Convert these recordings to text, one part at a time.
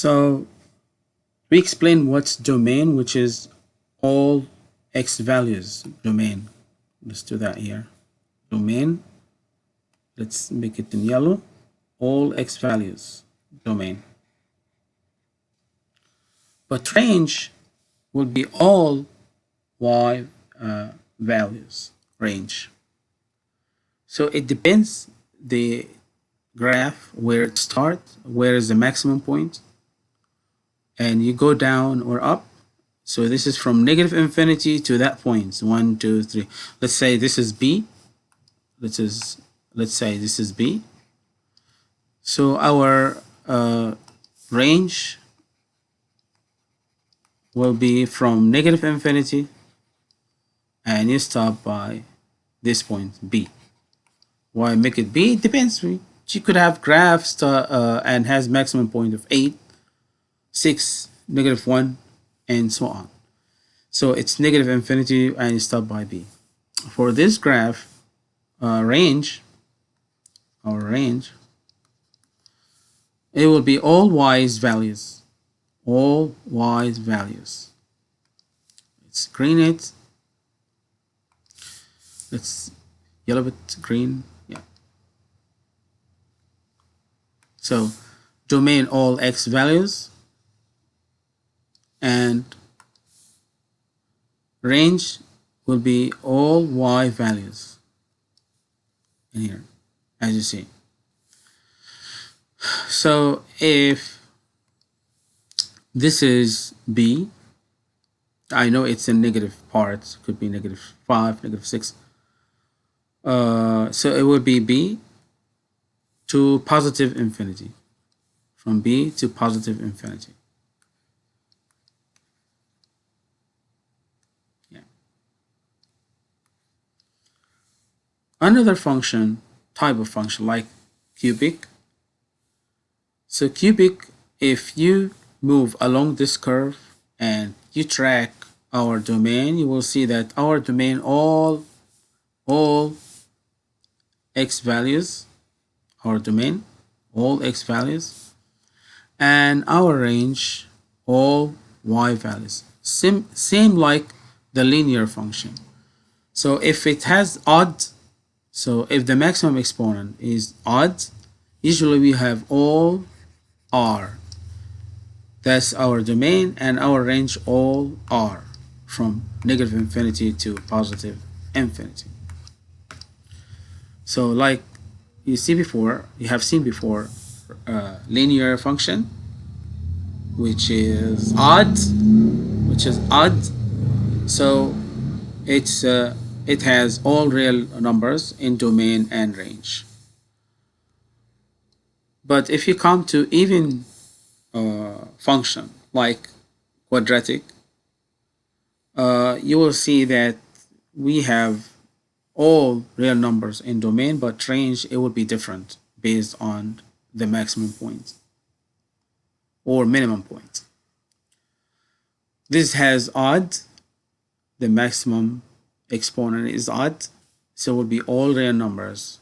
So we explain what's domain, which is all x values domain. Let's do that here. Domain, let's make it in yellow. All x values domain. But range will be all y values range. So it depends the graph where it starts, where is the maximum point, and you go down or up. So this is from negative infinity to that point. 1, 2, 3. Let's say this is B. Let's say this is B. So our range will be from negative infinity, and you stop by this point B. Why make it B? It depends. You could have graphs and has maximum point of 8, 6, -1, and so on. So it's negative infinity and you stop by B. For this graph, range, it will be all y's values. All y's values. Let's screen it. Let's yellow it green. Yeah. So domain all x values, and range will be all y values in here, as you see. So if this is B, I know it's in negative parts, could be -5, -6. So it would be B to positive infinity, from B to positive infinity. Yeah. Another function, type of function like cubic. So cubic, if you move along this curve and you track our domain, you will see that our domain all x values, our domain all x values, and our range all y values. Same like the linear function. So if it has odd, so if the maximum exponent is odd, usually we have all r. That's our domain, and our range all r, from negative infinity to positive infinity. So like you have seen before, linear function, which is odd, so it has all real numbers in domain and range. But if you come to even function like quadratic, you will see that we have all real numbers in domain, but range, it would be different based on the maximum point or minimum point. This has odd, the maximum exponent is odd, so it will be all real numbers.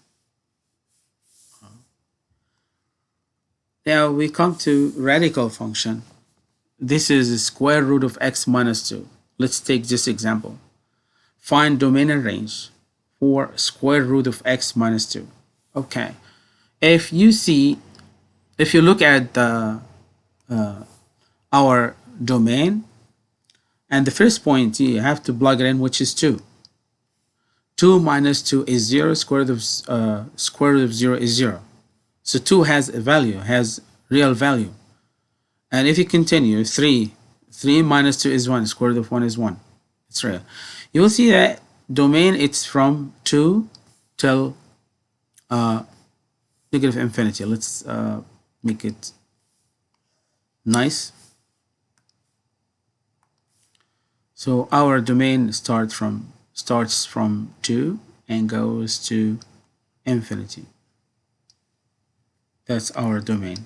Now we come to radical function. This is the square root of x minus 2. Let's take this example. Find domain and range for square root of x minus 2. Okay. If you look at our domain, and the first point you have to plug it in, which is 2. 2 minus 2 is 0. Square root of 0 is 0. So 2 has a value, has real value. And if you continue, 3 minus 2 is 1. Square root of 1 is 1. It's real. You will see that domain, it's from 2 till negative infinity. Let's make it nice. So our domain starts from 2 and goes to infinity. That's our domain.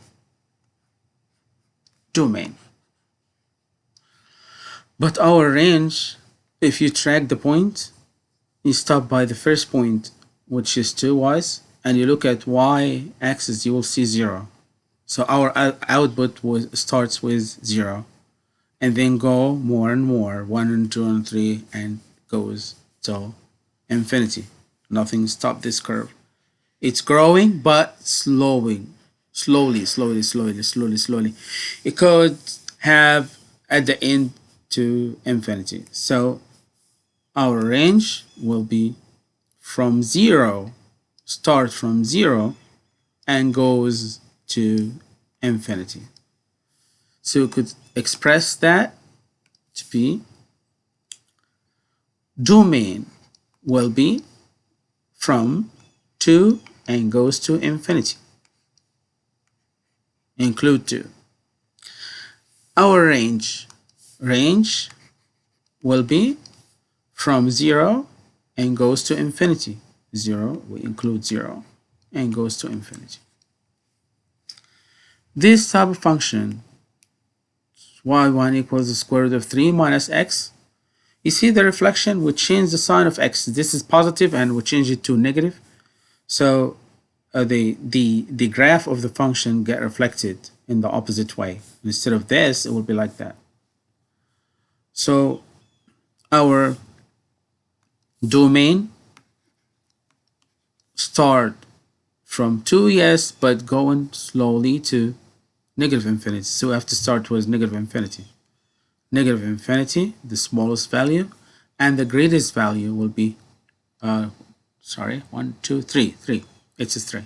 But our range, if you track the point, you stop by the first point, which is 2 y's, and you look at y axis, you will see 0. So our output starts with 0 and then go more and more, 1 and 2 and 3, and goes till infinity. Nothing stop this curve. It's growing but slowly. It could have at the end to infinity. So our range will be from 0, start from 0 and goes to infinity. So we could express that to be domain will be from 2 and goes to infinity. Include 2. Our range will be from 0 and goes to infinity. 0, we include 0 and goes to infinity. This type of function, y1 equals the square root of 3 minus x. You see the reflection, we change the sign of x. This is positive and we change it to negative. So the graph of the function get reflected in the opposite way. Instead of this, it will be like that. So our domain start from 2, yes, but going slowly to negative infinity. So we have to start with negative infinity. Negative infinity, the smallest value, and the greatest value will be, 1, 2, 3, 3. It's a 3.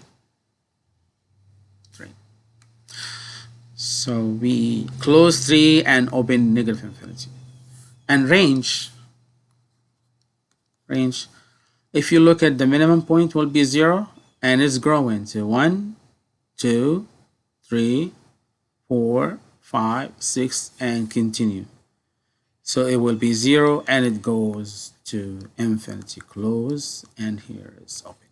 So we close 3 and open negative infinity. And range, if you look at the minimum point will be 0 and it's growing to 1, 2, 3, 4, 5, 6 and continue. So it will be 0 and it goes to infinity, close, and here is open.